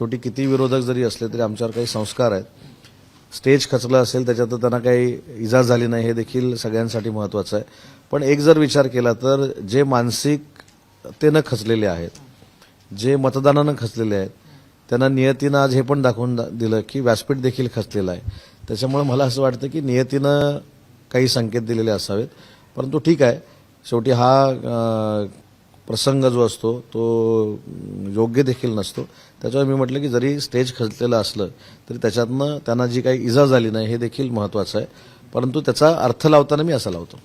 शेवटी किती विरोधक जरी असले तरी आमच्यावर काही संस्कार आहेत. स्टेज खचलं असेल त्याच्यात त्यांना काही इजा झाली नाही हे देखील सगळ्यांसाठी महत्त्वाचं आहे. पण एक जर विचार केला तर जे मानसिकतेनं खचलेले आहेत, जे मतदानानं खचलेले आहेत, त्यांना नियतीनं आज हे पण दाखवून दिलं की व्यासपीठ देखील खचलेलं आहे. त्याच्यामुळे मला असं वाटतं की नियतीनं काही संकेत दिलेले असावेत. परंतु ठीक आहे, शेवटी हा प्रसंग जो असतो तो योग्य देखील नसतो. त्याच्यावर मी म्हटलं की जरी स्टेज खचलेलं असलं तरी त्याच्यातनं त्यांना जी काही इजा झाली नाही हे देखील महत्त्वाचं आहे. परंतु त्याचा अर्थ लावताना मी असा लावतो.